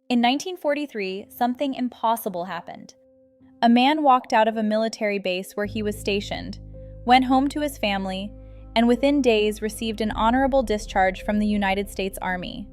In 1943, something impossible happened. A man walked out of a military base where he was stationed, went home to his family, and within days received an honorable discharge from the United States Army.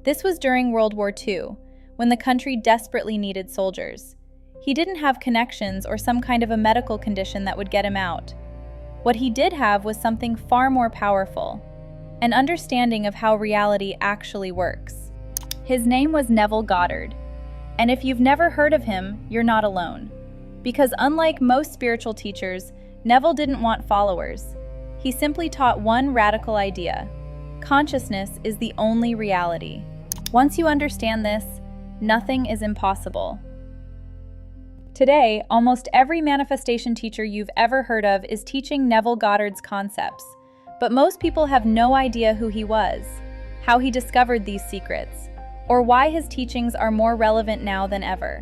This was during World War II, when the country desperately needed soldiers. He didn't have connections or some kind of a medical condition that would get him out. What he did have was something far more powerful, an understanding of how reality actually works. His name was Neville Goddard, and if you've never heard of him, you're not alone. Because unlike most spiritual teachers, Neville didn't want followers. He simply taught one radical idea: consciousness is the only reality. Once you understand this, nothing is impossible. Today, almost every manifestation teacher you've ever heard of is teaching Neville Goddard's concepts, but most people have no idea who he was, how he discovered these secrets, or why his teachings are more relevant now than ever.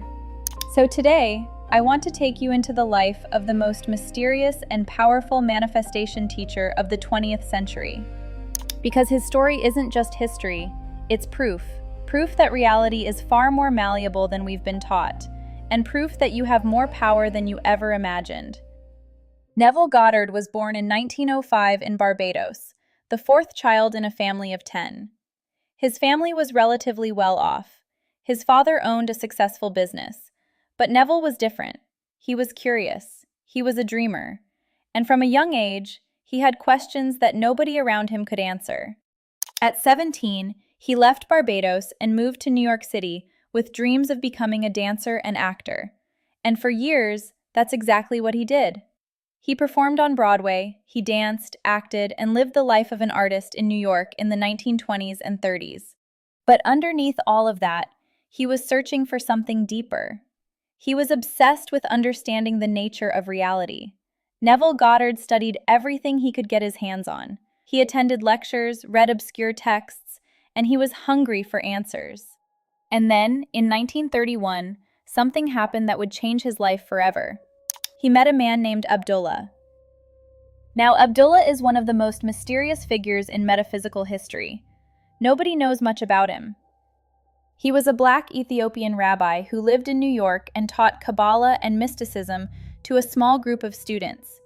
So today, I want to take you into the life of the most mysterious and powerful manifestation teacher of the 20th century. Because his story isn't just history, it's proof that reality is far more malleable than we've been taught, and proof that you have more power than you ever imagined. Neville Goddard was born in 1905 in Barbados, the fourth child in a family of 10. His family was relatively well off. His father owned a successful business. But Neville was different. He was curious. He was a dreamer. And from a young age, he had questions that nobody around him could answer. At 17, he left Barbados and moved to New York City with dreams of becoming a dancer and actor. And for years, that's exactly what he did. He performed on Broadway, he danced, acted, and lived the life of an artist in New York in the 1920s and 30s. But underneath all of that, he was searching for something deeper. He was obsessed with understanding the nature of reality. Neville Goddard studied everything he could get his hands on. He attended lectures, read obscure texts, and he was hungry for answers. And then, in 1931, something happened that would change his life forever. He met a man named Abdullah. Now, Abdullah is one of the most mysterious figures in metaphysical history. Nobody knows much about him. He was a black Ethiopian rabbi who lived in New York and taught Kabbalah and mysticism to a small group of students.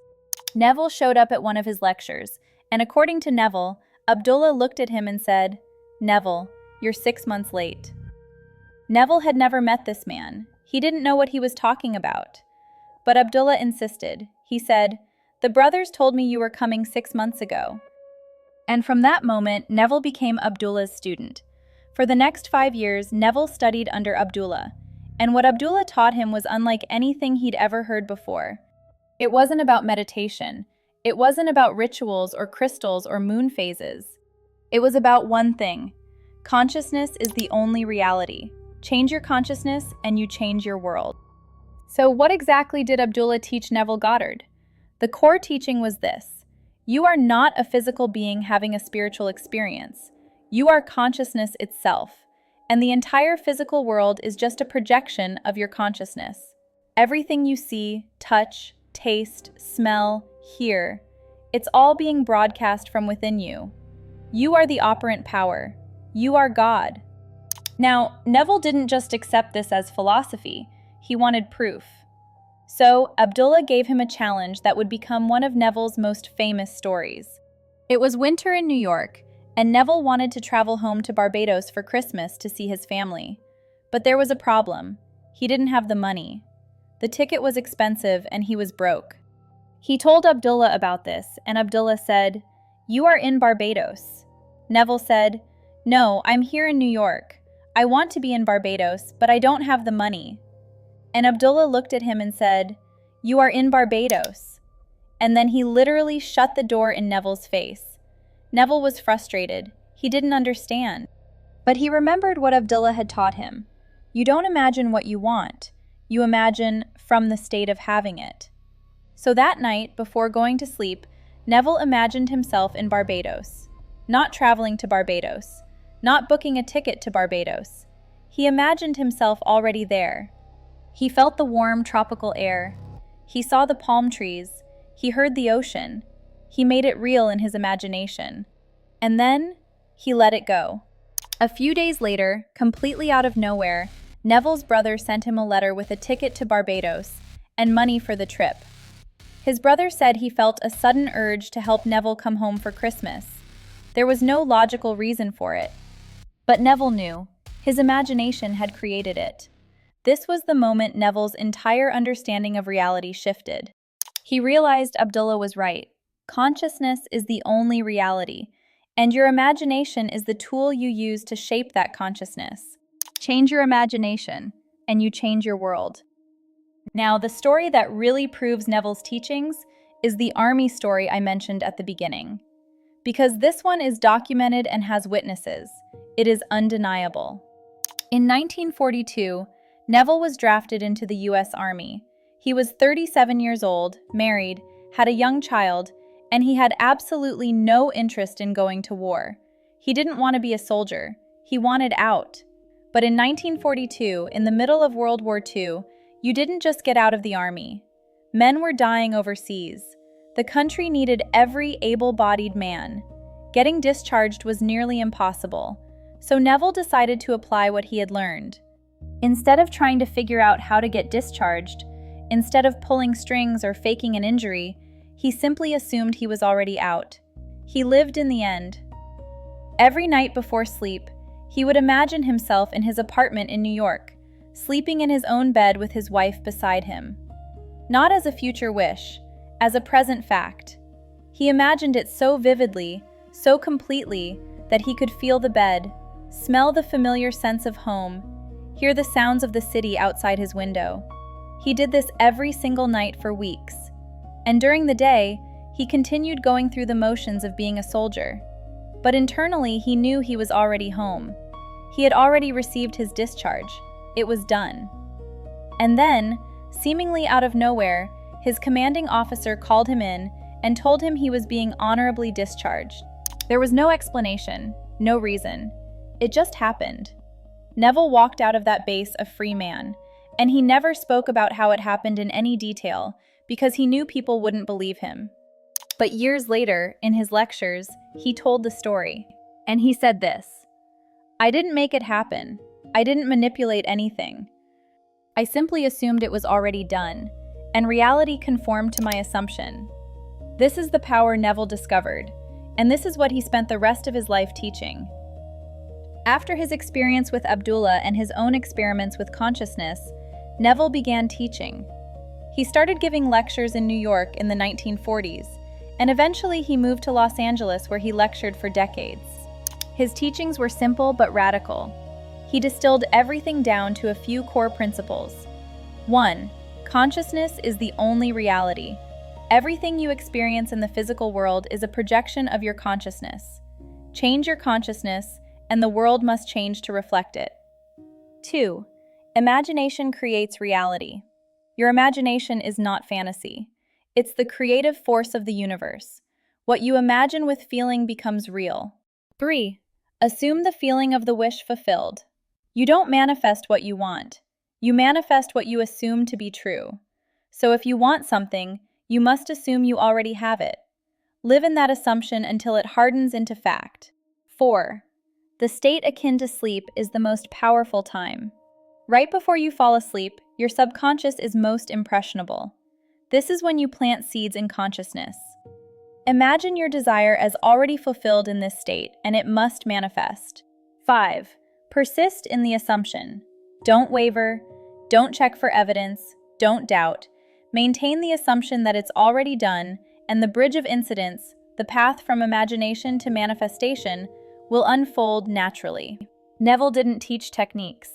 Neville showed up at one of his lectures, and according to Neville, Abdullah looked at him and said, "Neville, you're 6 months late." Neville had never met this man. He didn't know what he was talking about. But Abdullah insisted. He said, "The brothers told me you were coming 6 months ago." And from that moment, Neville became Abdullah's student. For the next 5 years, Neville studied under Abdullah, and what Abdullah taught him was unlike anything he'd ever heard before. It wasn't about meditation. It wasn't about rituals or crystals or moon phases. It was about one thing. Consciousness is the only reality. Change your consciousness and you change your world. So what exactly did Abdullah teach Neville Goddard? The core teaching was this: you are not a physical being having a spiritual experience. You are consciousness itself, and the entire physical world is just a projection of your consciousness. Everything you see, touch, taste, smell, hear, it's all being broadcast from within you. You are the operant power. You are God. Now, Neville didn't just accept this as philosophy, he wanted proof. So, Abdullah gave him a challenge that would become one of Neville's most famous stories. It was winter in New York, and Neville wanted to travel home to Barbados for Christmas to see his family. But there was a problem. He didn't have the money. The ticket was expensive and he was broke. He told Abdullah about this, and Abdullah said, "You are in Barbados." Neville said, "No, I'm here in New York. I want to be in Barbados, but I don't have the money." And Abdullah looked at him and said, "You are in Barbados." And then he literally shut the door in Neville's face. Neville was frustrated. He didn't understand. But he remembered what Abdullah had taught him. You don't imagine what you want. You imagine from the state of having it. So that night, before going to sleep, Neville imagined himself in Barbados. Not traveling to Barbados. Not booking a ticket to Barbados. He imagined himself already there. He felt the warm tropical air. He saw the palm trees. He heard the ocean. He made it real in his imagination. And then, he let it go. A few days later, completely out of nowhere, Neville's brother sent him a letter with a ticket to Barbados and money for the trip. His brother said he felt a sudden urge to help Neville come home for Christmas. There was no logical reason for it. But Neville knew. His imagination had created it. This was the moment Neville's entire understanding of reality shifted. He realized Abdullah was right. Consciousness is the only reality, and your imagination is the tool you use to shape that consciousness. Change your imagination, and you change your world. Now, the story that really proves Neville's teachings is the army story I mentioned at the beginning. Because this one is documented and has witnesses, it is undeniable. In 1942, Neville was drafted into the U.S. Army. He was 37 years old, married, had a young child, and he had absolutely no interest in going to war. He didn't want to be a soldier. He wanted out. But in 1942, in the middle of World War II, you didn't just get out of the army. Men were dying overseas. The country needed every able-bodied man. Getting discharged was nearly impossible. So Neville decided to apply what he had learned. Instead of trying to figure out how to get discharged, instead of pulling strings or faking an injury, he simply assumed he was already out. He lived in the end. Every night before sleep, he would imagine himself in his apartment in New York, sleeping in his own bed with his wife beside him. Not as a future wish, as a present fact. He imagined it so vividly, so completely, that he could feel the bed, smell the familiar sense of home, hear the sounds of the city outside his window. He did this every single night for weeks. And during the day, he continued going through the motions of being a soldier. But internally, he knew he was already home. He had already received his discharge. It was done. And then, seemingly out of nowhere, his commanding officer called him in and told him he was being honorably discharged. There was no explanation, no reason. It just happened. Neville walked out of that base a free man, and he never spoke about how it happened in any detail because he knew people wouldn't believe him. But years later, in his lectures, he told the story, and he said this: "I didn't make it happen. I didn't manipulate anything. I simply assumed it was already done, and reality conformed to my assumption." This is the power Neville discovered, and this is what he spent the rest of his life teaching. After his experience with Abdullah and his own experiments with consciousness, Neville began teaching. He started giving lectures in New York in the 1940s, and eventually he moved to Los Angeles where he lectured for decades. His teachings were simple but radical. He distilled everything down to a few core principles. 1. Consciousness is the only reality. Everything you experience in the physical world is a projection of your consciousness. Change your consciousness, and the world must change to reflect it. 2. Imagination creates reality. Your imagination is not fantasy. It's the creative force of the universe. What you imagine with feeling becomes real. 3. Assume the feeling of the wish fulfilled. You don't manifest what you want. You manifest what you assume to be true. So if you want something, you must assume you already have it. Live in that assumption until it hardens into fact. 4. The state akin to sleep is the most powerful time. Right before you fall asleep, your subconscious is most impressionable. This is when you plant seeds in consciousness. Imagine your desire as already fulfilled in this state, and it must manifest. 5. Persist in the assumption. Don't waver, don't check for evidence, don't doubt. Maintain the assumption that it's already done, and the bridge of incidents, the path from imagination to manifestation, will unfold naturally. Neville didn't teach techniques.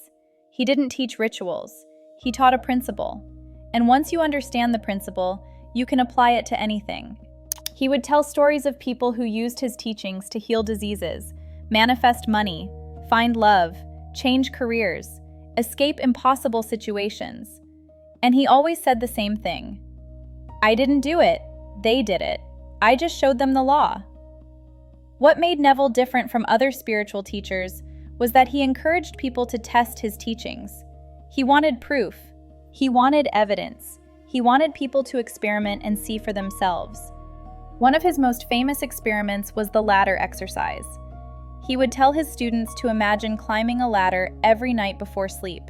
He didn't teach rituals. He taught a principle. And once you understand the principle, you can apply it to anything. He would tell stories of people who used his teachings to heal diseases, manifest money, find love, change careers, escape impossible situations. And he always said the same thing: "I didn't do it. They did it. I just showed them the law." What made Neville different from other spiritual teachers was that he encouraged people to test his teachings. He wanted proof. He wanted evidence. He wanted people to experiment and see for themselves. One of his most famous experiments was the ladder exercise. He would tell his students to imagine climbing a ladder every night before sleep.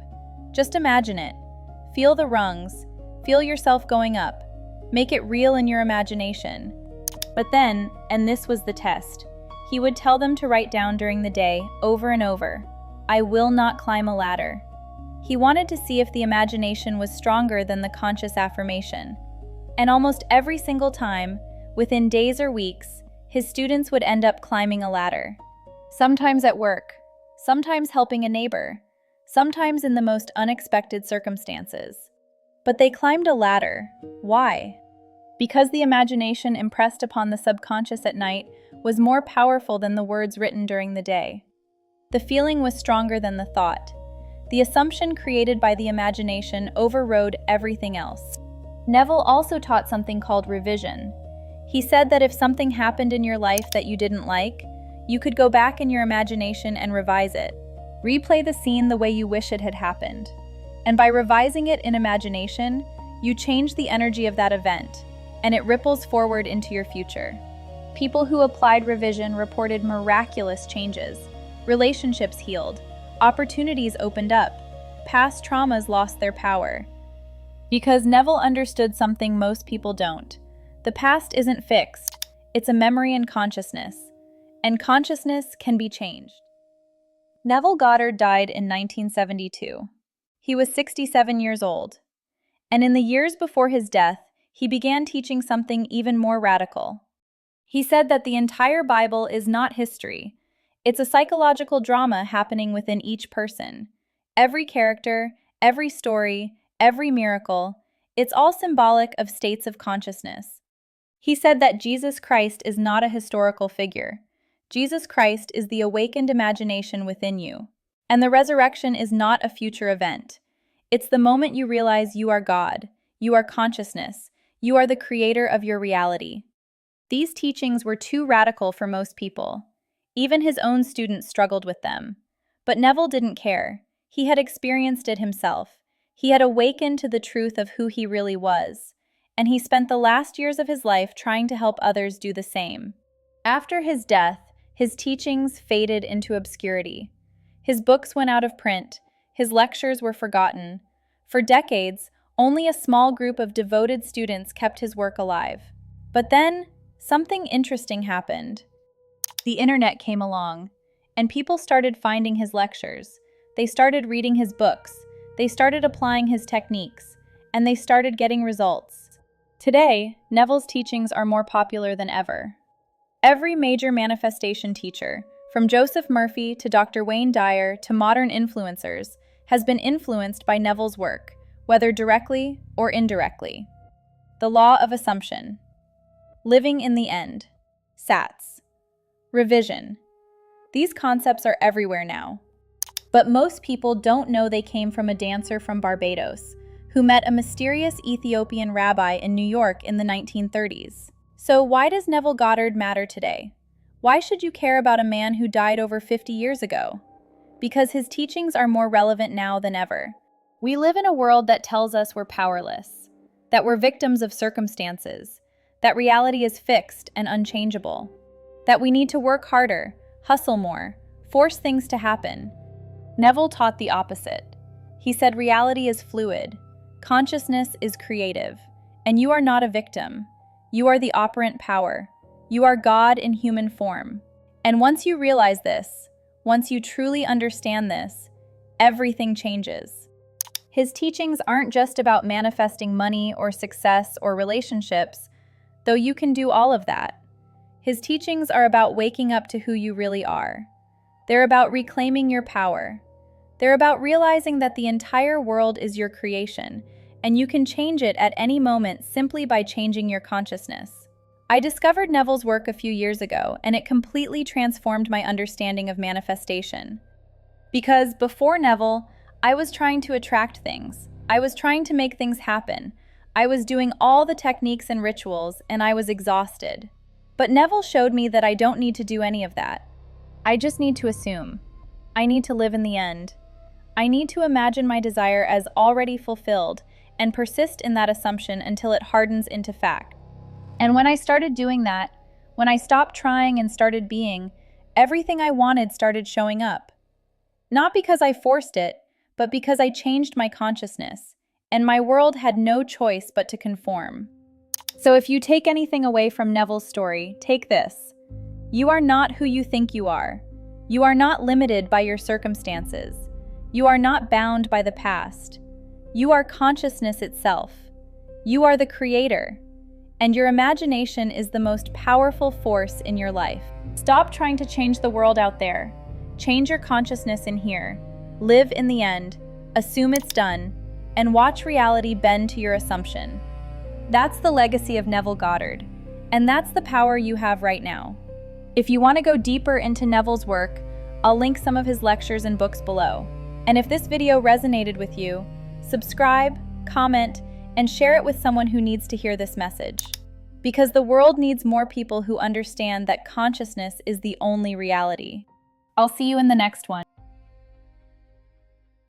Just imagine it. Feel the rungs. Feel yourself going up. Make it real in your imagination. But then, and this was the test, he would tell them to write down during the day, over and over, "I will not climb a ladder." He wanted to see if the imagination was stronger than the conscious affirmation. And almost every single time, within days or weeks, his students would end up climbing a ladder. Sometimes at work, sometimes helping a neighbor, sometimes in the most unexpected circumstances. But they climbed a ladder. Why? Because the imagination impressed upon the subconscious at night was more powerful than the words written during the day. The feeling was stronger than the thought. The assumption created by the imagination overrode everything else. Neville also taught something called revision. He said that if something happened in your life that you didn't like, you could go back in your imagination and revise it. Replay the scene the way you wish it had happened. And by revising it in imagination, you change the energy of that event, and it ripples forward into your future. People who applied revision reported miraculous changes. Relationships healed. Opportunities opened up. Past traumas lost their power. Because Neville understood something most people don't. The past isn't fixed. It's a memory and consciousness. And consciousness can be changed. Neville Goddard died in 1972. He was 67 years old. And in the years before his death, he began teaching something even more radical. He said that the entire Bible is not history. It's a psychological drama happening within each person. Every character, every story, every miracle, it's all symbolic of states of consciousness. He said that Jesus Christ is not a historical figure. Jesus Christ is the awakened imagination within you. And the resurrection is not a future event. It's the moment you realize you are God, you are consciousness, you are the creator of your reality. These teachings were too radical for most people. Even his own students struggled with them. But Neville didn't care. He had experienced it himself. He had awakened to the truth of who he really was. And he spent the last years of his life trying to help others do the same. After his death, his teachings faded into obscurity. His books went out of print. His lectures were forgotten. For decades, only a small group of devoted students kept his work alive. But then, something interesting happened. The internet came along, and people started finding his lectures. They started reading his books. They started applying his techniques, and they started getting results. Today, Neville's teachings are more popular than ever. Every major manifestation teacher, from Joseph Murphy to Dr. Wayne Dyer to modern influencers, has been influenced by Neville's work, whether directly or indirectly. The law of assumption. Living in the end. SATS. Revision. These concepts are everywhere now. But most people don't know they came from a dancer from Barbados, who met a mysterious Ethiopian rabbi in New York in the 1930s. So why does Neville Goddard matter today? Why should you care about a man who died over 50 years ago? Because his teachings are more relevant now than ever. We live in a world that tells us we're powerless, that we're victims of circumstances, that reality is fixed and unchangeable, that we need to work harder, hustle more, force things to happen. Neville taught the opposite. He said reality is fluid, consciousness is creative, and you are not a victim. You are the operant power. You are God in human form. And once you realize this, once you truly understand this, everything changes. His teachings aren't just about manifesting money or success or relationships, though you can do all of that. His teachings are about waking up to who you really are. They're about reclaiming your power. They're about realizing that the entire world is your creation, and you can change it at any moment simply by changing your consciousness. I discovered Neville's work a few years ago, and it completely transformed my understanding of manifestation. Because before Neville, I was trying to attract things. I was trying to make things happen. I was doing all the techniques and rituals, and I was exhausted. But Neville showed me that I don't need to do any of that. I just need to assume. I need to live in the end. I need to imagine my desire as already fulfilled and persist in that assumption until it hardens into fact. And when I started doing that, when I stopped trying and started being, everything I wanted started showing up. Not because I forced it, but because I changed my consciousness, and my world had no choice but to conform. So if you take anything away from Neville's story, take this. You are not who you think you are. You are not limited by your circumstances. You are not bound by the past. You are consciousness itself. You are the creator, and your imagination is the most powerful force in your life. Stop trying to change the world out there. Change your consciousness in here. Live in the end, assume it's done, and watch reality bend to your assumption. That's the legacy of Neville Goddard, and that's the power you have right now. If you want to go deeper into Neville's work, I'll link some of his lectures and books below. And if this video resonated with you, subscribe, comment, and share it with someone who needs to hear this message. Because the world needs more people who understand that consciousness is the only reality. I'll see you in the next one.